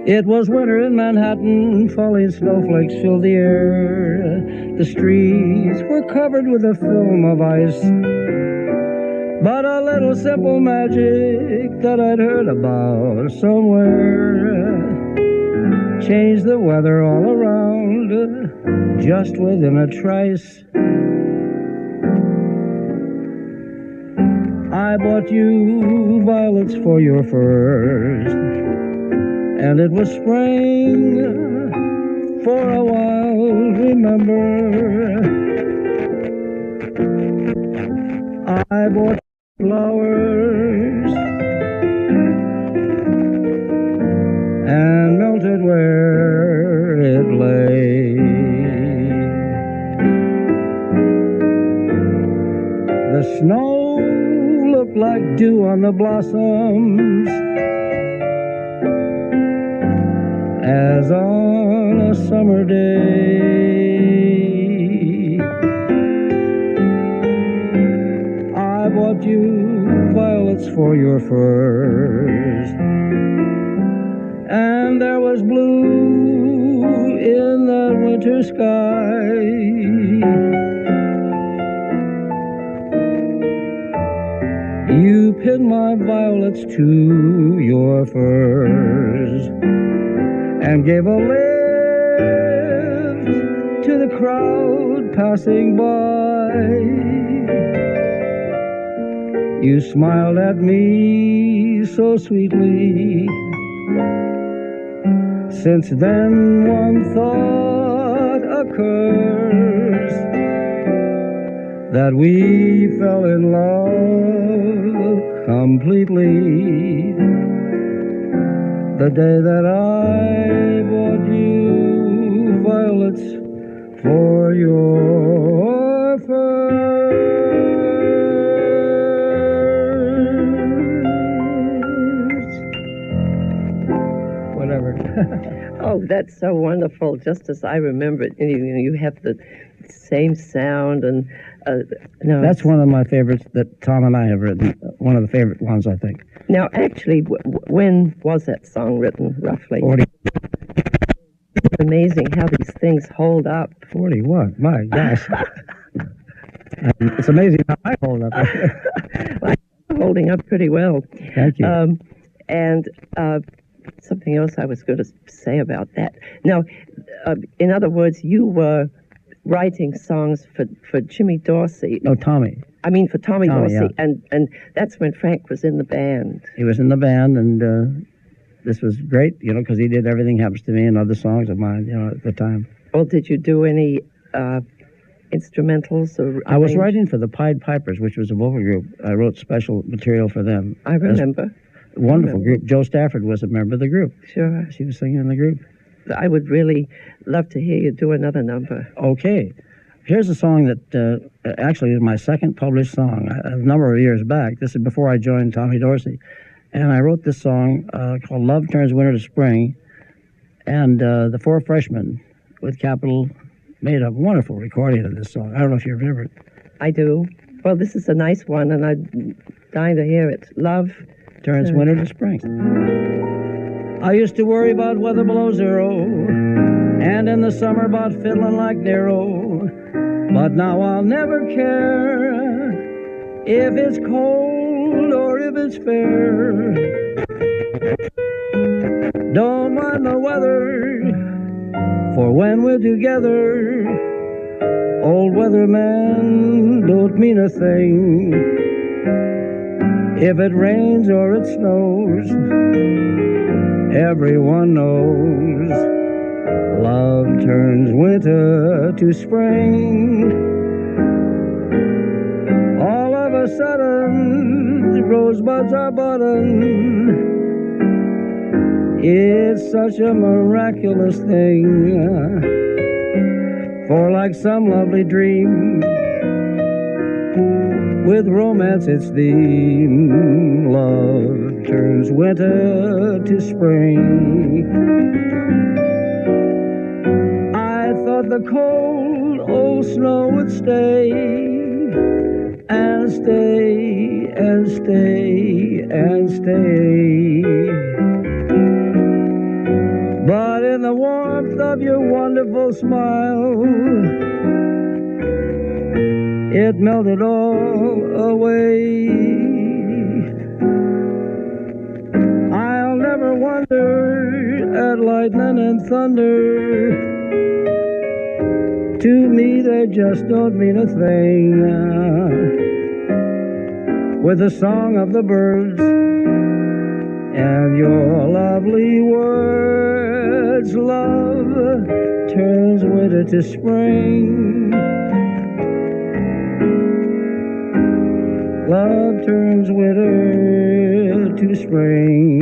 It was winter in Manhattan, falling snowflakes filled the air. The streets were covered with a film of ice. But a little simple magic that I'd heard about somewhere changed the weather all around just within a trice. I bought you violets for your furs, and it was spring for a while, remember. I bought flowers and melted where it lay. The snow looked like dew on the blossoms, as on a summer day. I bought you violets for your furs, and there was blue in that winter sky. You pinned my violets to your furs and gave a lift to the crowd passing by. You smiled at me so sweetly. Since then one thought occurs, that we fell in love completely the day that I bought you violets for your furs. Whatever. Oh, that's so wonderful, just as I remember it. You have the same sound, and no, that's one of my favorites that Tom and I have written. One of the favorite ones, I think. Now, actually, when was that song written, roughly? 40. It's amazing how these things hold up. 41, my gosh. It's amazing how I hold up. Well, I'm holding up pretty well. Thank you. And something else I was going to say about that. Now, in other words, you were writing songs for Jimmy Dorsey. No, Tommy. I mean, for Tommy Dorsey. Yeah. And that's when Frank was in the band. He was in the band, and this was great, because he did Everything Happens to Me and other songs of mine, at the time. Well, did you do any instrumentals? I was writing for the Pied Pipers, which was a vocal group. I wrote special material for them. I remember. Wonderful group. Joe Stafford was a member of the group. Sure. She was singing in the group. I would really love to hear you do another number. Okay. Here's a song that actually is my second published song a number of years back. This is before I joined Tommy Dorsey. And I wrote this song called Love Turns Winter to Spring. And the Four Freshmen with Capitol made a wonderful recording of this song. I don't know if you've heard it. I do. Well, this is a nice one, and I'm dying to hear it. Love Turns winter to spring. I used to worry about weather below zero, and in the summer about fiddling like Nero. But now I'll never care if it's cold or if it's fair. Don't mind the weather, for when we're together, old weatherman don't mean a thing. If it rains or it snows, everyone knows love turns winter to spring. All of a sudden, rosebuds are budding. It's such a miraculous thing. For like some lovely dream, with romance its theme, love turns winter to spring. I thought the cold old snow would stay, and stay, and stay, and stay. little smile, it melted all away. I'll never wonder at lightning and thunder. To me they just don't mean a thing. With the song of the birds and your lovely words, love turns winter to spring. Love turns winter to spring.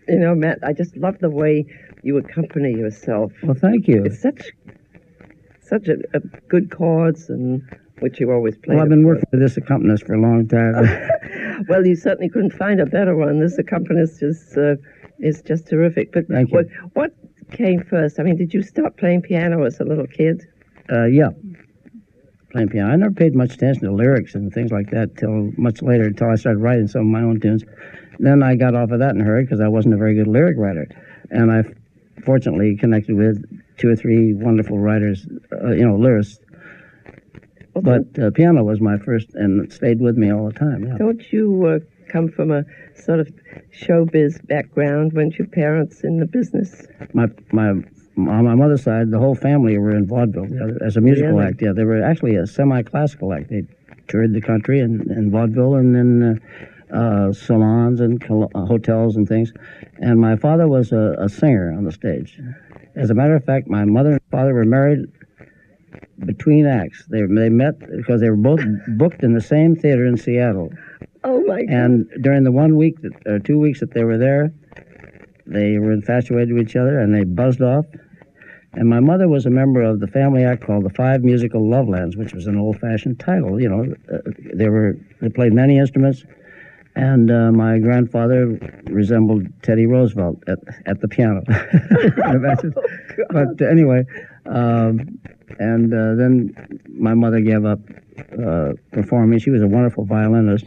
You know, Matt, I just love the way you accompany yourself. Well, thank you. It's such a good chords, and which you always play. Well, I've been working with this accompanist for a long time. Well, you certainly couldn't find a better one. This accompanist is just terrific. But Thank you. What came first? I mean, did you start playing piano as a little kid? Yeah, playing piano. I never paid much attention to lyrics and things like that till much later, until I started writing some of my own tunes. Then I got off of that in a hurry because I wasn't a very good lyric writer. And I fortunately connected with 2 or 3 wonderful writers, lyrics. Okay. But piano was my first, and it stayed with me all the time. Yeah. Don't you come from a sort of showbiz background? Weren't your parents in the business? On my mother's side, the whole family were in vaudeville as a musical Really? act. Yeah, they were actually a semi-classical act. They toured the country in vaudeville and then salons and hotels and things. And my father was a singer on the stage. As a matter of fact, my mother and father were married between acts. They met because they were both booked in the same theater in Seattle. Oh, my God. And during the 1 week or 2 weeks that they were there, they were infatuated with each other and they buzzed off. And my mother was a member of the family act called the Five Musical Lovelands, which was an old-fashioned title. You know, they played many instruments. And my grandfather resembled Teddy Roosevelt at the piano. But anyway, then my mother gave up performing. She was a wonderful violinist.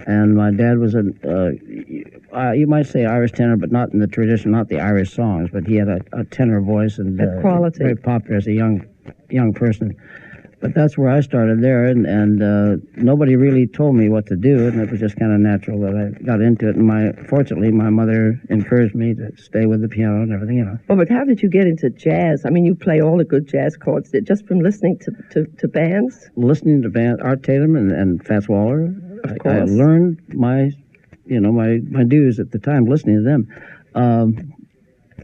And my dad was you might say Irish tenor, but not in the tradition, not the Irish songs, but he had a tenor voice and quality. Very popular as a young person. But that's where I started there, and nobody really told me what to do, and it was just kind of natural that I got into it. And fortunately, my mother encouraged me to stay with the piano and everything, you know. Well, but how did you get into jazz? I mean, you play all the good jazz chords just from listening to bands? Listening to bands, Art Tatum and Fats Waller. Of course. I learned my dues at the time listening to them.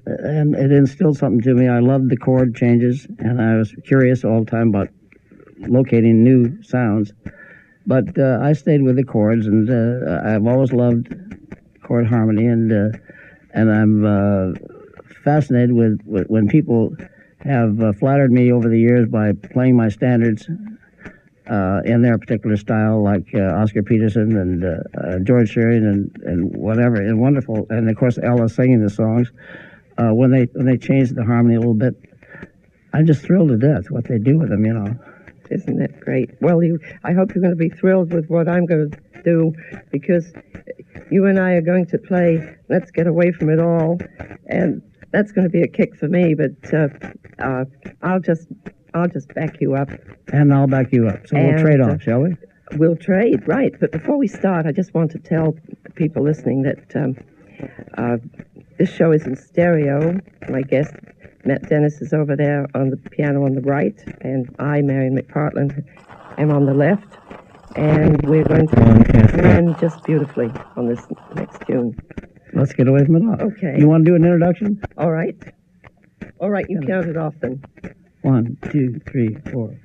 And it instilled something to me. I loved the chord changes, and I was curious all the time about locating new sounds. But I stayed with the chords, and I've always loved chord harmony, and I'm fascinated with when people have flattered me over the years by playing my standards in their particular style, like Oscar Peterson and George Shearing and whatever, and wonderful, and of course Ella singing the songs. When they change the harmony a little bit, I'm just thrilled to death what they do with them, you know. Isn't that great? Well, I hope you're going to be thrilled with what I'm going to do, because you and I are going to play Let's Get Away From It All, and that's going to be a kick for me, but I'll just back you up. And I'll back you up. So we'll trade off, shall we? We'll trade, right. But before we start, I just want to tell people listening that this show is in stereo. My guest, Matt Dennis, is over there on the piano on the right, and I, Marian McPartland, am on the left. And we're going to blend just beautifully on this next tune. Let's get away from it all. Okay. You want to do an introduction? All right. All right, you count it off then. 1, 2, 3, 4.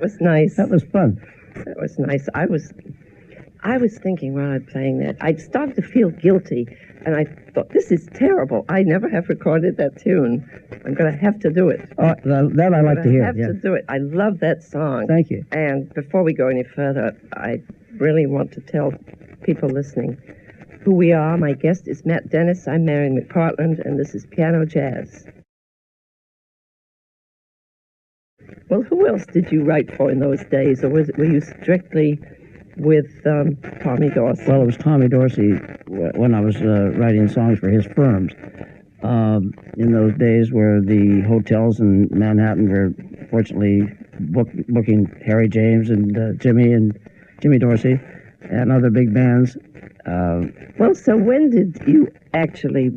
was nice. That was fun. That was nice. I was thinking while I'm playing that, I started to feel guilty, and I thought, this is terrible. I never have recorded that tune. I'm going to have to do it. Oh, that I like to hear. I have to do it. I love that song. Thank you. And before we go any further, I really want to tell people listening who we are. My guest is Matt Dennis. I'm Marian McPartland, and this is Piano Jazz. Well, who else did you write for in those days, or were you strictly with Tommy Dorsey? Well, it was Tommy Dorsey when I was writing songs for his firms. In those days where the hotels in Manhattan were fortunately booking Harry James and Jimmy Dorsey and other big bands. Well, so when did you actually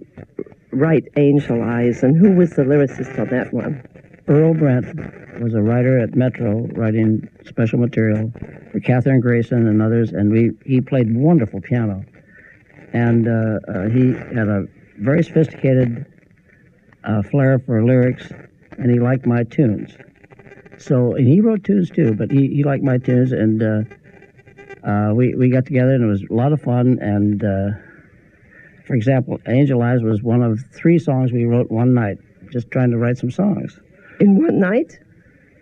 write Angel Eyes, and who was the lyricist on that one? Earl Brent was a writer at Metro, writing special material for Catherine Grayson and others, and he played wonderful piano. And he had a very sophisticated flair for lyrics, and he liked my tunes. So, and he wrote tunes too, but he liked my tunes, and we got together, and it was a lot of fun. And for example, Angel Eyes was one of 3 songs we wrote one night, just trying to write some songs. In one night?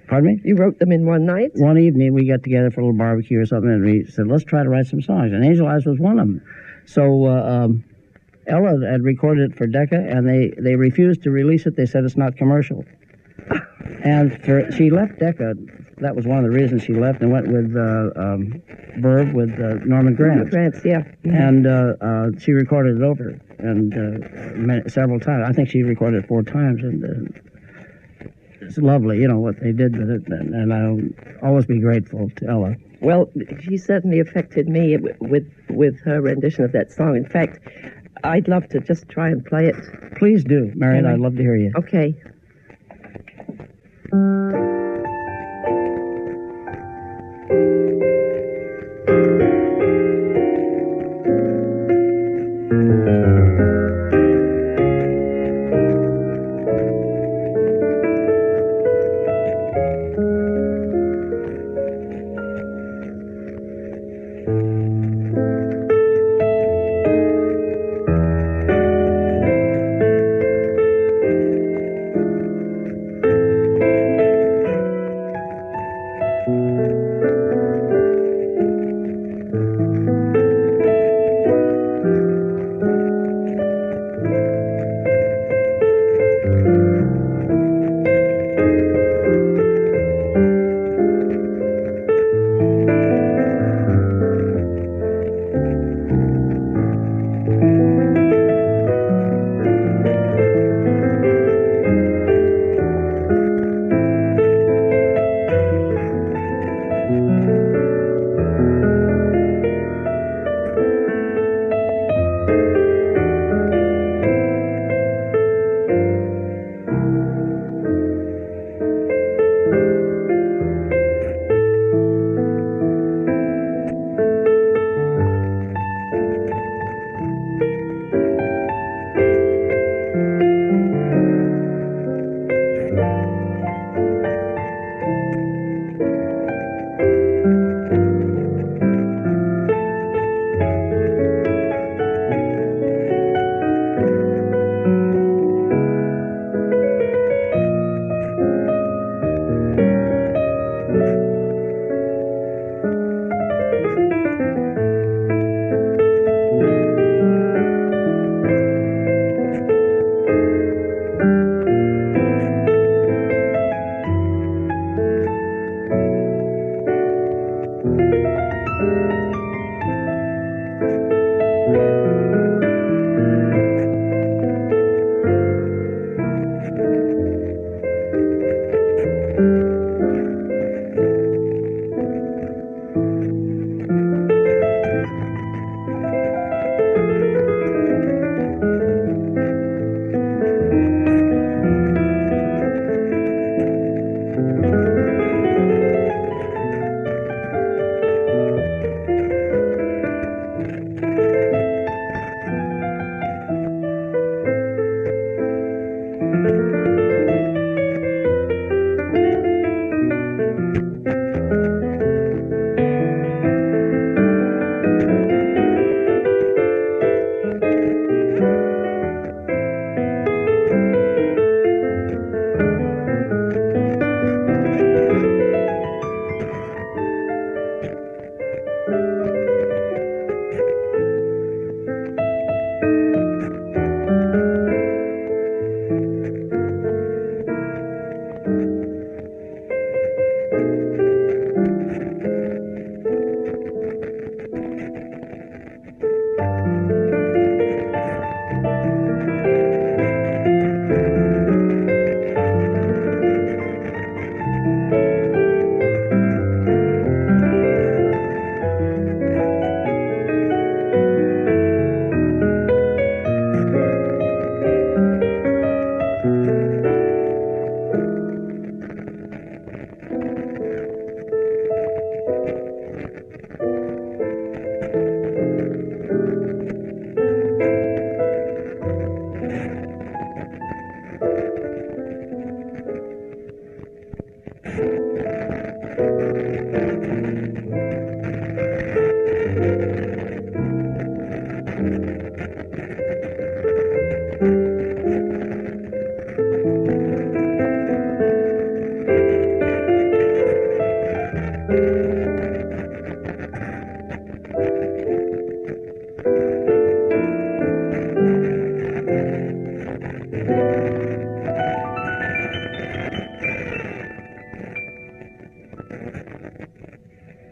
Pardon me? You wrote them in one night? One evening, we got together for a little barbecue or something, and we said, let's try to write some songs. And Angel Eyes was one of them. So Ella had recorded it for Decca, and they refused to release it. They said it's not commercial. And she left Decca. That was one of the reasons she left, and went with Verve with Norman Granz. Granz, yeah. And she recorded it over, and several times. I think she recorded it 4 times, and it's lovely, you know, what they did with it, and I'll always be grateful to Ella. Well, she certainly affected me with her rendition of that song. In fact, I'd love to just try and play it. Please do, Marian. I'd love to hear you. Okay.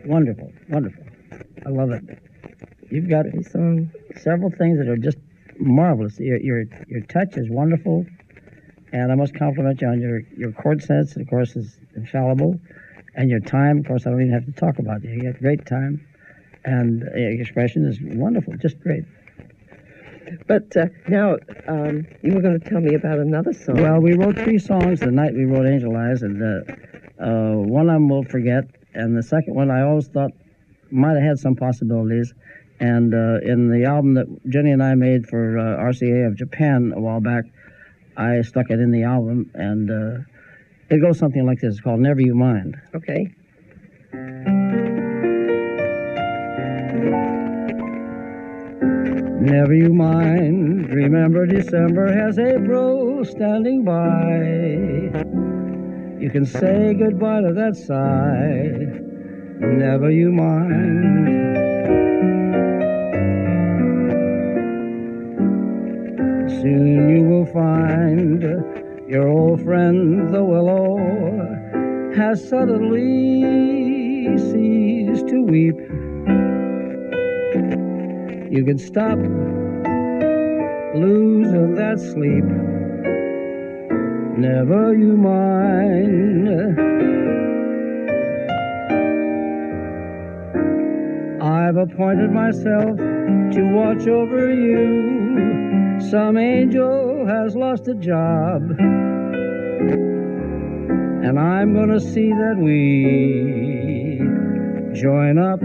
Wonderful, wonderful. I love it. You've got several things that are just marvelous. Your touch is wonderful. And I must compliment you on your chord sense, of course, is infallible. And your time, of course, I don't even have to talk about it. You get great time. And your expression is wonderful, just great. But now, you were going to tell me about another song. Well, we wrote 3 songs the night we wrote Angel Eyes, and one of them we'll forget, and the second one I always thought might have had some possibilities. And in the album that Jenny and I made for RCA of Japan a while back, I stuck it in the album, and it goes something like this. It's called Never You Mind. Okay. Never you mind, remember December has April standing by. You can say goodbye to that sigh. Never you mind. Soon you will find your old friend the willow has suddenly ceased to weep. You can stop losing that sleep. Never you mind. I've appointed myself to watch over you. Some angel has lost a job, and I'm gonna see that we join up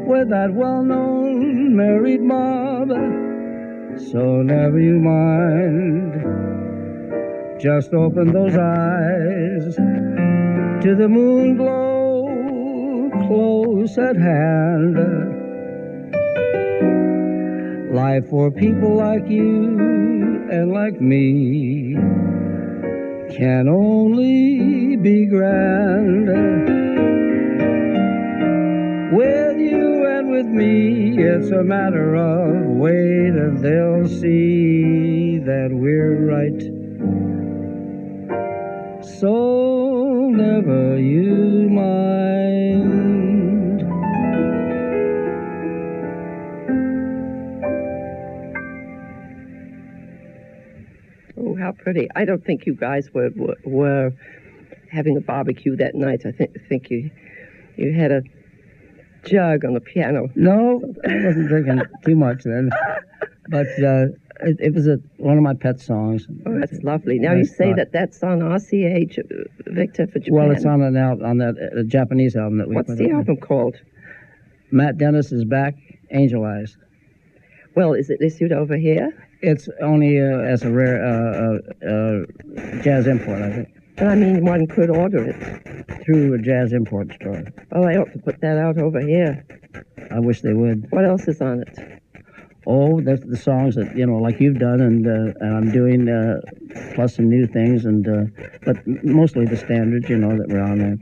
with that well-known married mob. So never you mind. Just open those eyes to the moon glow close at hand. Life for people like you and like me can only be grand. With you and with me, it's a matter of wait and they'll see that we're right. So never you mind. Oh, how pretty. I don't think you guys were having a barbecue that night. I think you had a jug on the piano. No, I wasn't drinking too much then. But it was one of my pet songs. Oh, that's lovely. Now you say that's on RCA, Victor, for Japan. Well, it's on that Japanese album that we What's the album called? Matt Dennis is Back, Angel Eyes. Well, is it issued over here? It's only as a rare jazz import, I think. But I mean, one could order it. Through a jazz import store. Oh, I ought to put that out over here. I wish they would. What else is on it? Oh, that's the songs that, like you've done, and I'm doing, plus some new things, but mostly the standards, that were on there.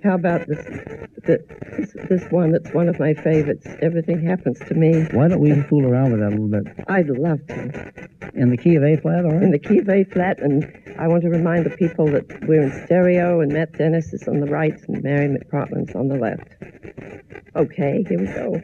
How about this one that's one of my favorites, Everything Happens to Me? Why don't we fool around with that a little bit? I'd love to. In the key of A flat, all right? In the key of A flat, and I want to remind the people that we're in stereo, and Matt Dennis is on the right, and Marian McPartland's on the left. Okay, here we go.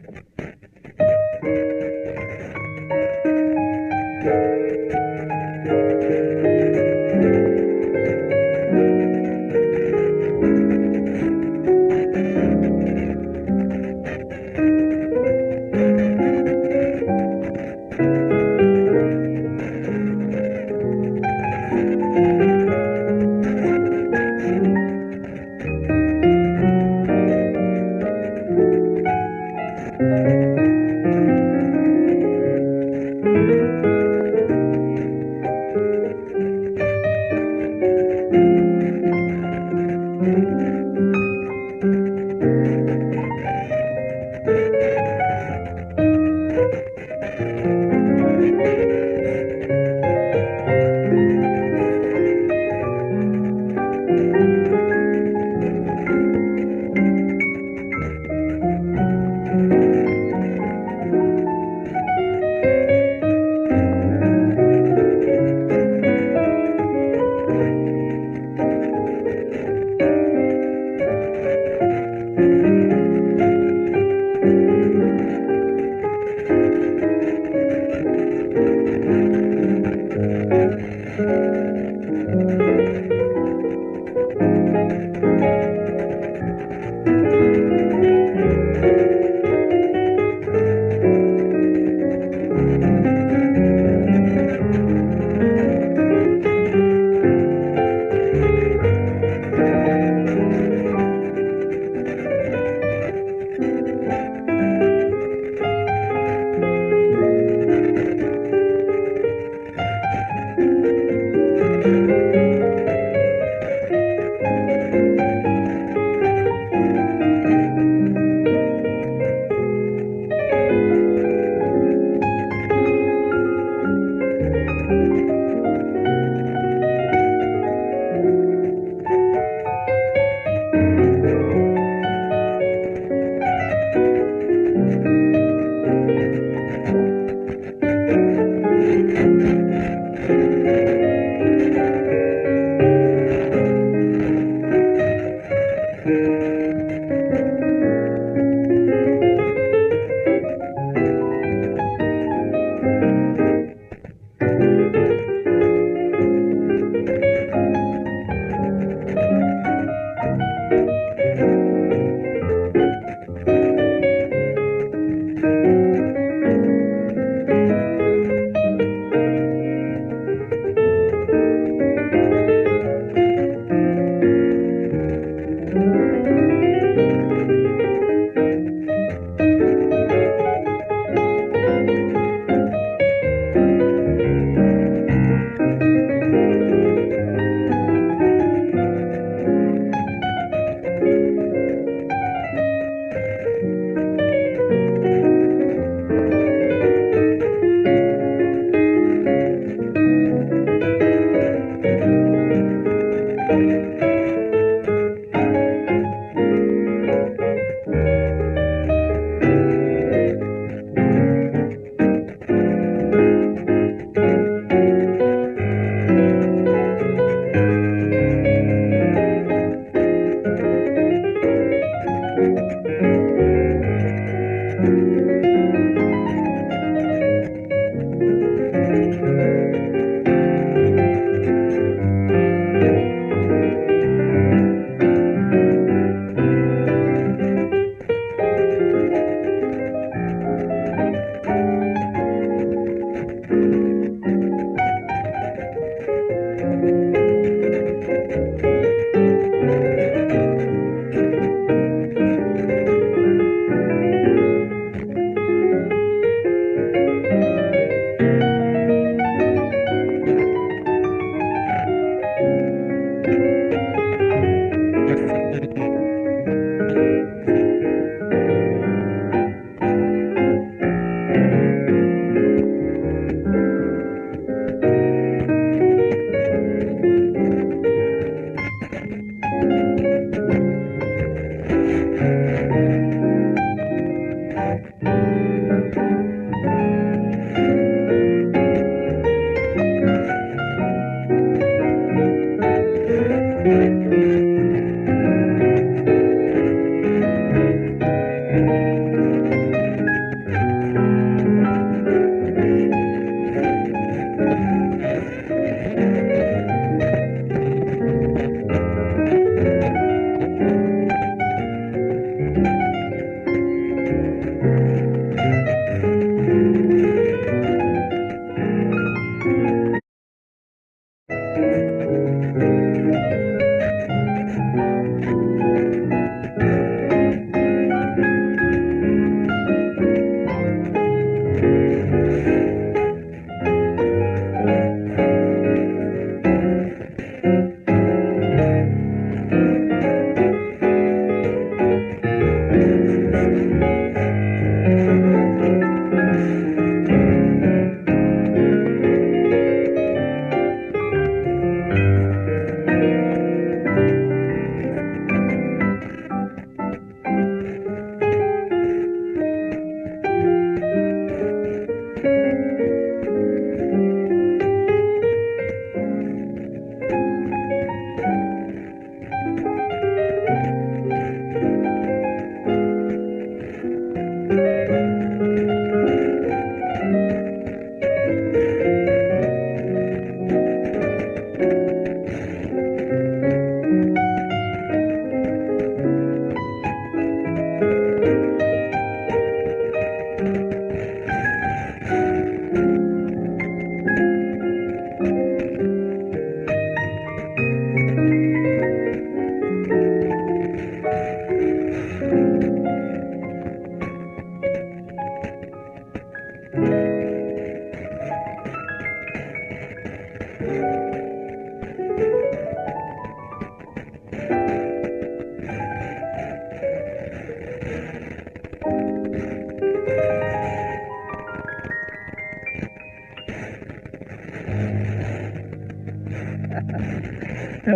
That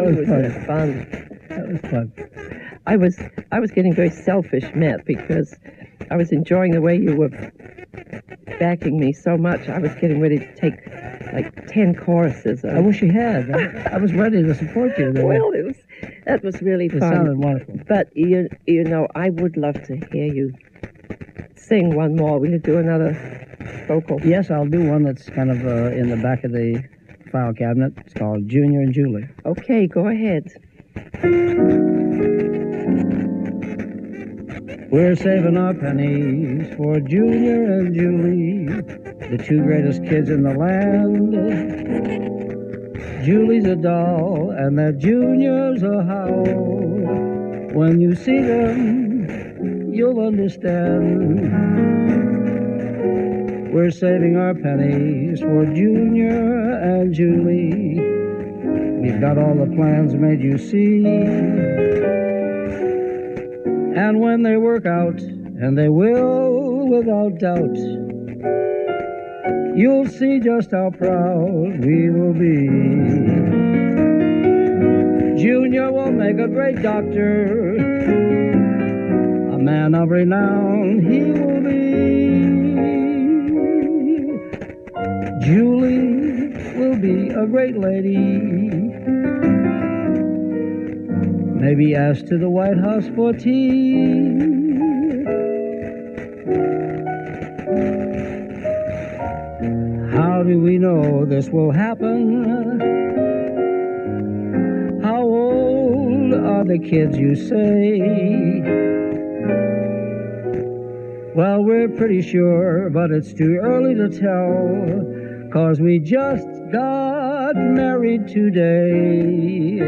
was fun. That was fun. I was getting very selfish, Matt, because I was enjoying the way you were backing me so much. I was getting ready to take like 10 choruses. I wish you had. I was ready to support you there. Well, that was really fun. It sounded wonderful. But you know, I would love to hear you sing one more. Will you do another vocal? Yes, I'll do one that's kind of in the back of the file cabinet. It's called Junior and Julie. Okay, go ahead. We're saving our pennies for Junior and Julie, the two greatest kids in the land. Julie's a doll and that Junior's a howl. When you see them, you'll understand. We're saving our pennies for Junior and Julie. We've got all the plans made, you see. And when they work out, and they will without doubt, you'll see just how proud we will be. Junior will make a great doctor, a man of renown he will be. Julie will be a great lady, maybe asked to the White House for tea. How do we know this will happen? How old are the kids, you say? Well, we're pretty sure, but it's too early to tell, 'cause we just got married today.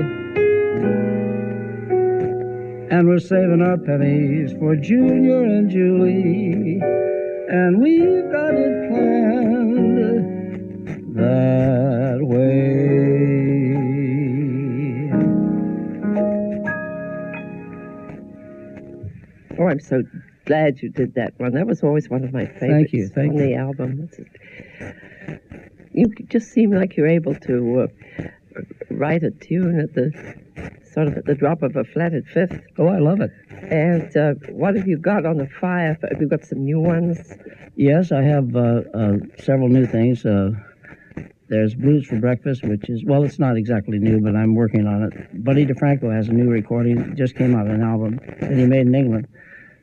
And we're saving our pennies for Junior and Julie, and we've got it planned that way. Oh, I'm so glad you did that one. That was always one of my favorites. Thank you. The album. You just seem like you're able to write a tune at the sort of at the drop of a flatted fifth. Oh, I love it. And what have you got on the fire? Have you got some new ones? Yes, I have several new things. There's Blues for Breakfast, which is, well, it's not exactly new, but I'm working on it. Buddy DeFranco has a new recording. It just came out, an album that he made in England.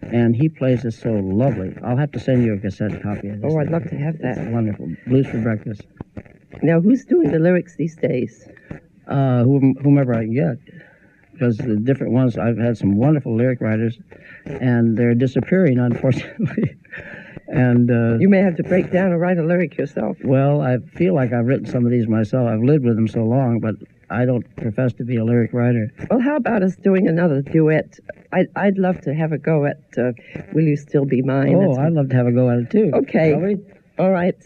And he plays it so lovely. I'll have to send you a cassette copy of this. Oh, I'd love to have that. It's wonderful. Blues for Breakfast. Now, who's doing the lyrics these days? Whomever I can get. Because the different ones, I've had some wonderful lyric writers, and they're disappearing, unfortunately. And you may have to break down and write a lyric yourself. Well, I feel like I've written some of these myself. I've lived with them so long, but I don't profess to be a lyric writer. Well, how about us doing another duet? I'd love to have a go at Will You Still Be Mine? Oh, I'd love to have a go at it, too. Okay. Shall we? All right.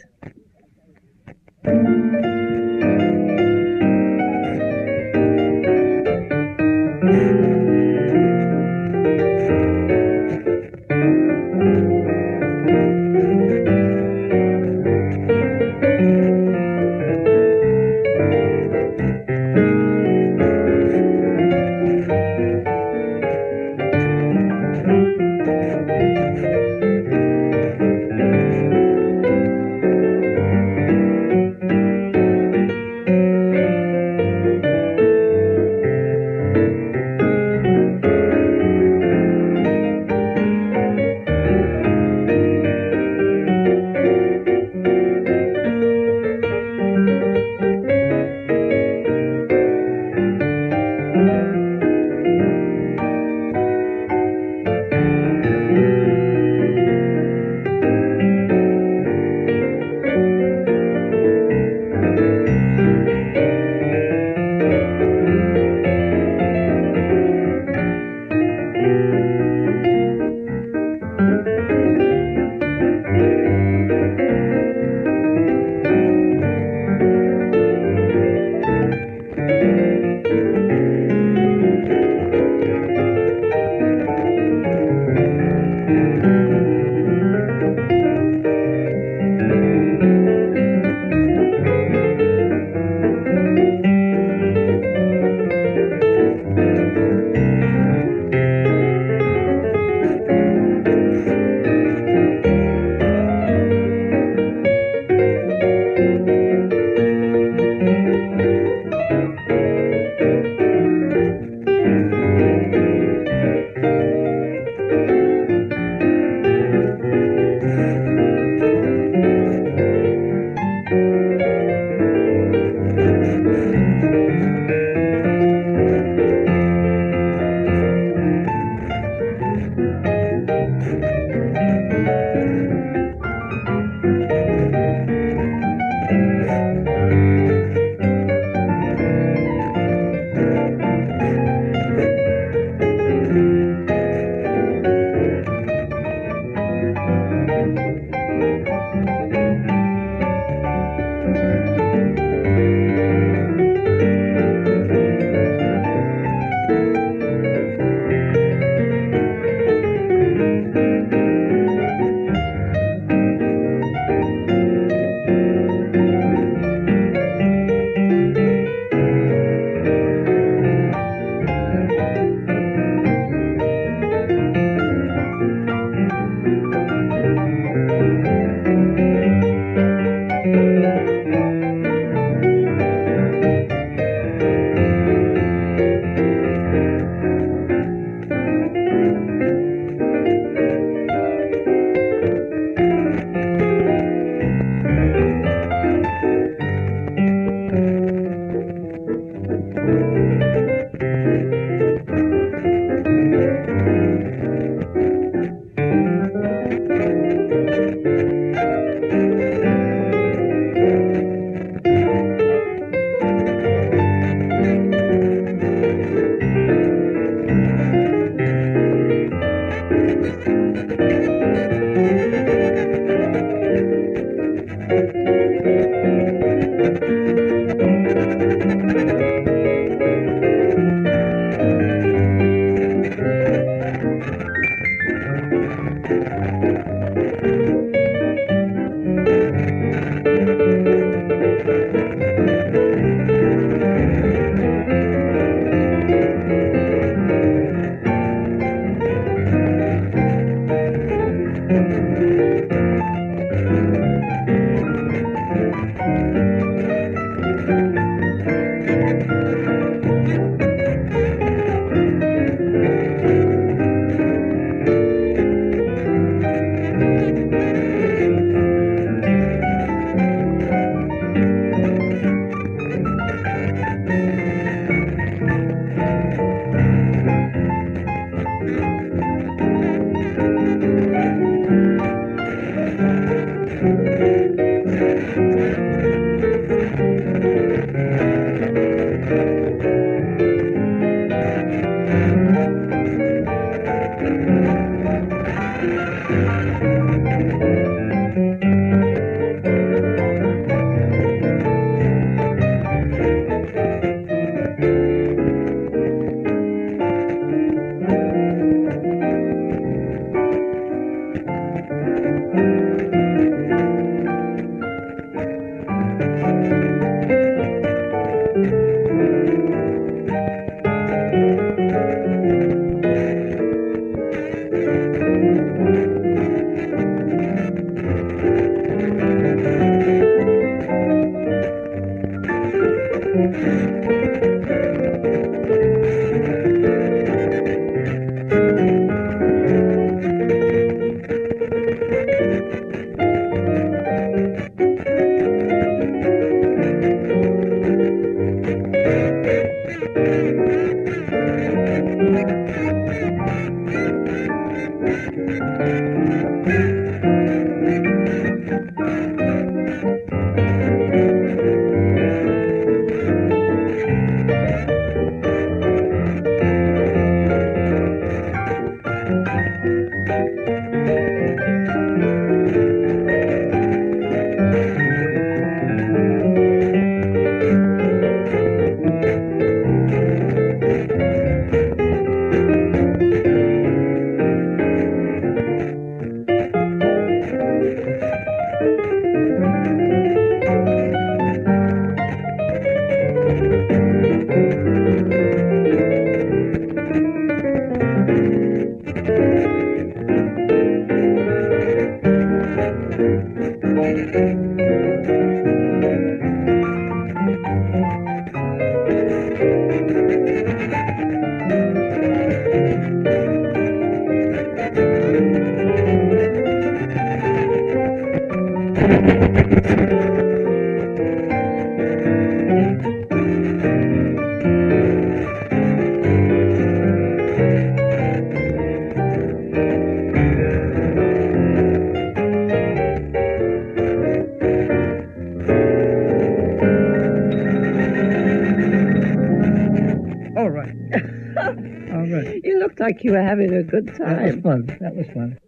You looked like you were having a good time. That was fun. That was fun.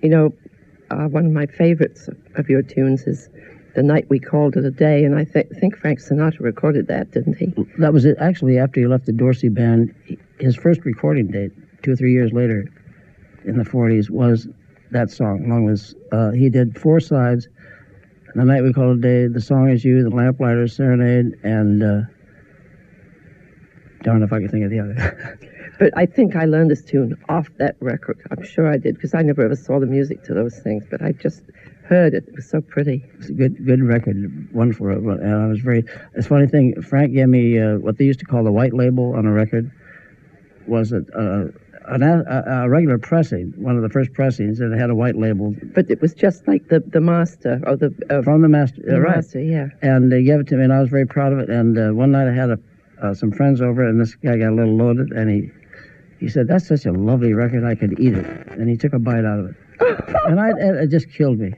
You know, one of my favorites of your tunes is The Night We Called It a Day, and I think Frank Sinatra recorded that, didn't he? That was it. Actually, after he left the Dorsey Band, his first recording date, 2 or 3 years later, in the 40s, was that song. Along with, he did 4 sides, The Night We Called It a Day, The Song Is You, The Lamplighter's Serenade, and don't know if I can think of the other. But I think I learned this tune off that record. I'm sure I did, because I never ever saw the music to those things, but I just heard it. It was so pretty. It's a good record, wonderful. And I was very. It's a funny thing. Frank gave me what they used to call the white label on a record. Was a regular pressing, one of the first pressings, and it had a white label. But it was just like the master or the from the master, the right? Master, yeah. And they gave it to me, and I was very proud of it. And one night I had some friends over, and this guy got a little loaded, and he said, "That's such a lovely record, I could eat it." And he took a bite out of it, and it just killed me.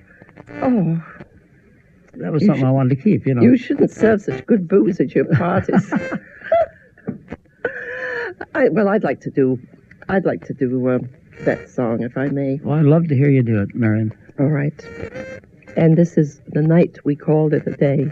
Oh. That was something I wanted to keep, you know. You shouldn't serve such good booze at your parties. I'd like to do that song, if I may. Well, I'd love to hear you do it, Marian. All right. And this is The Night We Called It a Day.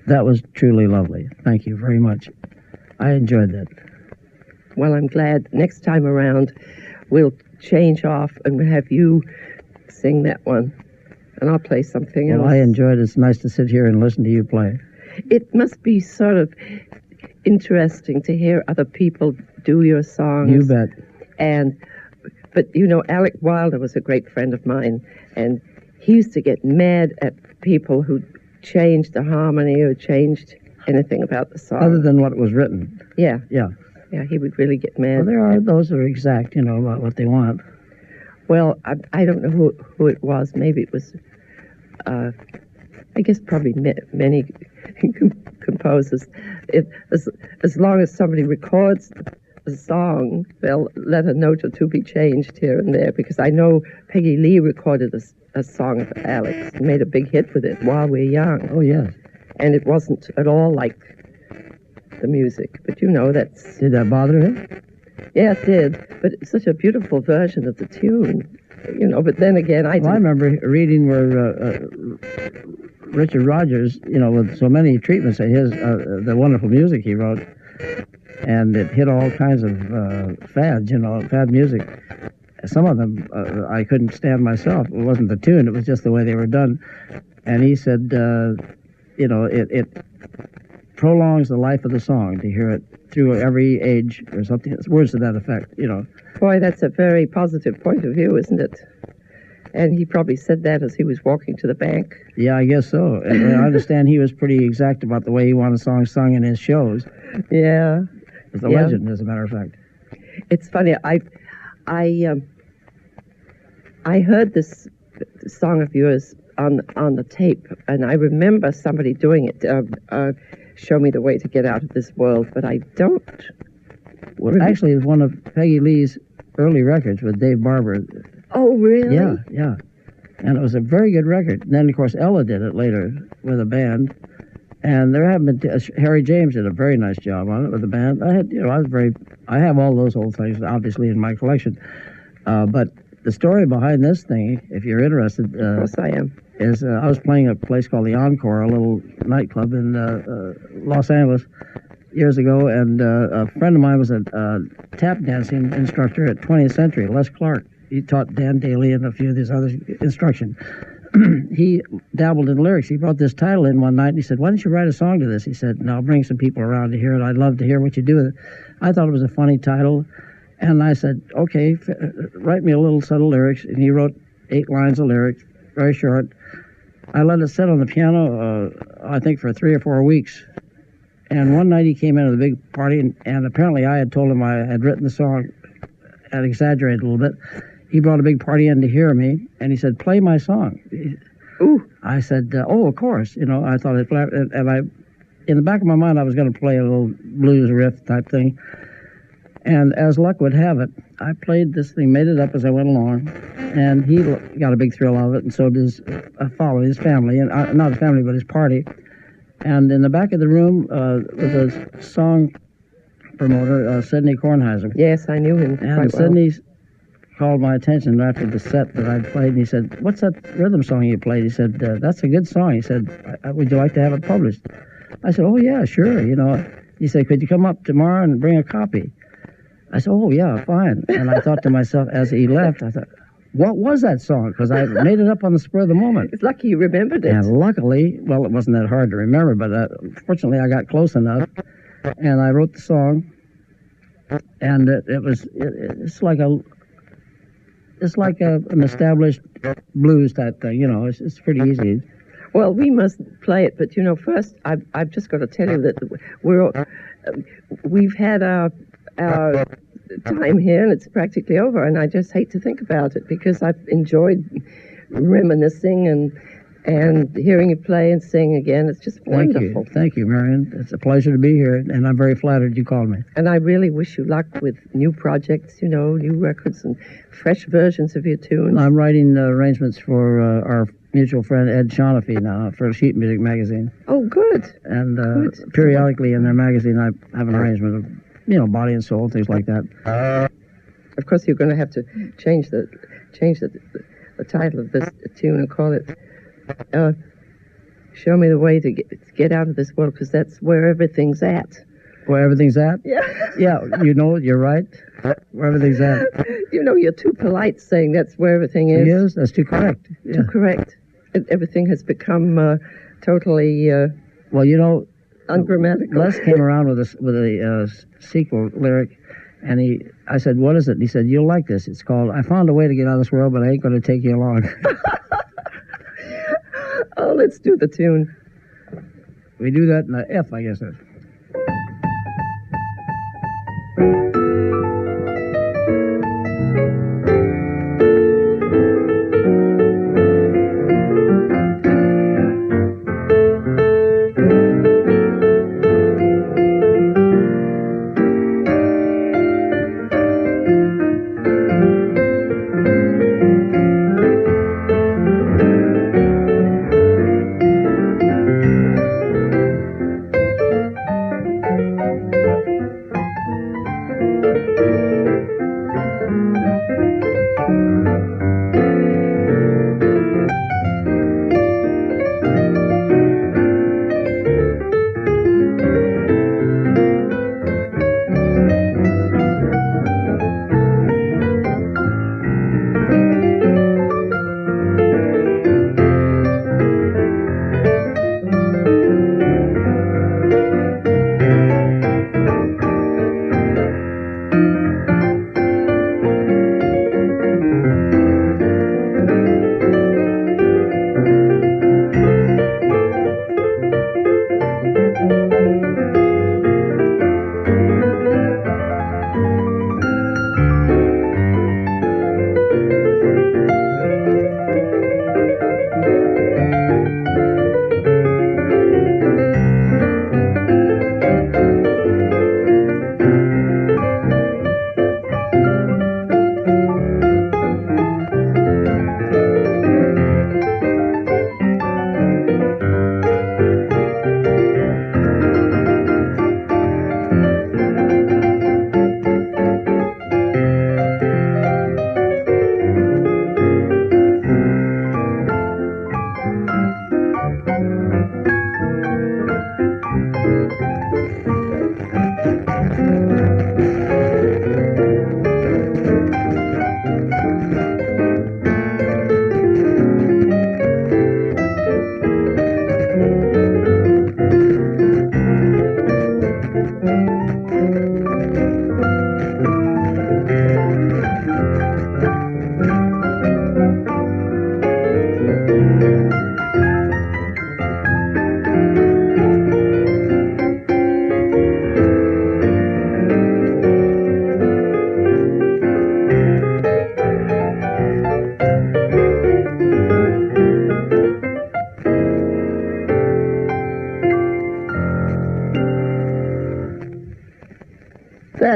That was truly lovely. Thank you very much. I enjoyed that. Well, I'm glad. Next time around, we'll change off and have you sing that one. And I'll play something else. Well, I enjoyed it. It's nice to sit here and listen to you play. It must be sort of interesting to hear other people do your songs. You bet. But you know, Alec Wilder was a great friend of mine, and he used to get mad at people who changed the harmony or changed anything about the song. Other than what was written. Yeah. Yeah. Yeah, he would really get mad. Well, there are those who are exact, about what they want. Well, I don't know who it was. Maybe it was, I guess probably many composers. As long as somebody records a song, they'll let a note or two be changed here and there, because I know Peggy Lee recorded a song of Alex and made a big hit with it, While We're Young. Oh, yes. And it wasn't at all like the music, but that's... Did that bother him? Yeah, it did, but it's such a beautiful version of the tune, but then again, I remember reading where Richard Rodgers, with so many treatments of his, the wonderful music he wrote, and it hit all kinds of fads, fad music. Some of them I couldn't stand myself. It wasn't the tune, it was just the way they were done. And he said, it prolongs the life of the song to hear it through every age or something. It's words to that effect, Boy, that's a very positive point of view, isn't it? And he probably said that as he was walking to the bank. Yeah, I guess so. And I understand he was pretty exact about the way he wanted songs sung in his shows. Yeah. It's a legend, as a matter of fact. It's funny. I heard this song of yours on the tape, and I remember somebody doing it. Show Me the Way to Get Out of This World, but I don't. Well, actually, it was one of Peggy Lee's early records with Dave Barber. Oh, really? Yeah. And it was a very good record. And then, of course, Ella did it later with a band. And there have been Harry James did a very nice job on it with the band. I have all those old things obviously in my collection. But the story behind this thing, if you're interested, of course I am, is I was playing at a place called the Encore, a little nightclub in Los Angeles years ago, and a friend of mine was a tap dancing instructor at 20th Century, Les Clark. He taught Dan Daly and a few of these other instruction. He dabbled in lyrics. He brought this title in one night, and he said, "Why don't you write a song to this?" He said, "And I'll bring some people around to hear it. I'd love to hear what you do with it." I thought it was a funny title, And I said, okay, write me a little set of lyrics. And he wrote 8 lines of lyrics, very short. I let it sit on the piano, I think, for 3 or 4 weeks. And one night he came into the big party, and apparently I had told him I had written the song and exaggerated a little bit. He brought a big party in to hear me, and he said, play my song. Ooh. I said, oh, of course. I thought it, and in the back of my mind, I was going to play a little blues riff type thing. And as luck would have it, I played this thing, made it up as I went along, and he got a big thrill out of it, and so did his his family, and not his family, but his party. And in the back of the room was a song promoter, Sidney Kornheiser. Yes, I knew him and quite well. Sidney called my attention after the set that I'd played, and he said, what's that rhythm song you played? He said, that's a good song. He said, would you like to have it published? I said, oh, yeah, sure. He said, could you come up tomorrow and bring a copy? I said, oh, yeah, fine. And I thought to myself, as he left, I thought, what was that song? Because I made it up on the spur of the moment. It's lucky you remembered it. And luckily, well, it wasn't that hard to remember, but fortunately I got close enough, and I wrote the song, and it's like an established blues type thing, it's pretty easy. Well, we must play it, but first I've just got to tell you that we've had our time here, and it's practically over, and I just hate to think about it because I've enjoyed reminiscing and hearing you play and sing again. It's just wonderful. Thank you, Marian. It's a pleasure to be here, and I'm very flattered you called me. And I really wish you luck with new projects, new records and fresh versions of your tunes. I'm writing arrangements for our mutual friend Ed Shaughnessy now for Sheet Music magazine. Oh, good. And Good. Periodically in their magazine I have an arrangement of Body and Soul, things like that. Of course, you're going to have to change the title of this tune and call it "Show Me the Way to Get Out of This World," because that's where everything's at. Where everything's at? Yeah. Yeah, you're right. Where everything's at. You're too polite saying that's where everything is. He is? That's too correct. Too correct. Everything has become totally ungrammatical. Les came around with a sequel lyric, and I said, what is it? And he said, you'll like this. It's called, I found a way to get out of this world, but I ain't going to take you along. Oh, let's do the tune. We do that in the F, I guess.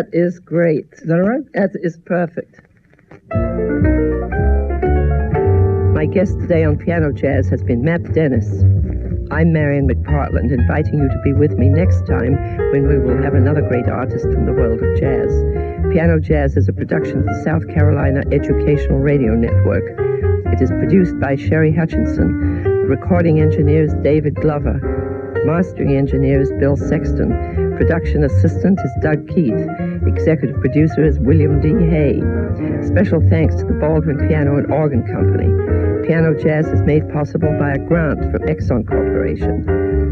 That is great. Is that all right? That is perfect. My guest today on Piano Jazz has been Matt Dennis. I'm Marian McPartland, inviting you to be with me next time when we will have another great artist from the world of jazz. Piano Jazz is a production of the South Carolina Educational Radio Network. It is produced by Sherry Hutchinson. The recording engineer is David Glover. Mastering engineer is Bill Sexton. Production assistant is Doug Keith. Executive producer is William D. Hay. Special thanks to the Baldwin Piano and Organ Company. Piano Jazz is made possible by a grant from Exxon Corporation.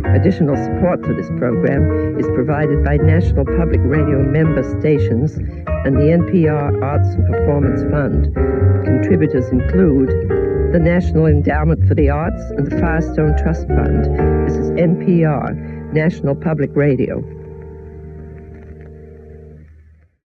Additional support for this program is provided by National Public Radio member stations and the NPR Arts and Performance Fund. Contributors include the National Endowment for the Arts and the Firestone Trust Fund. This is NPR, National Public Radio.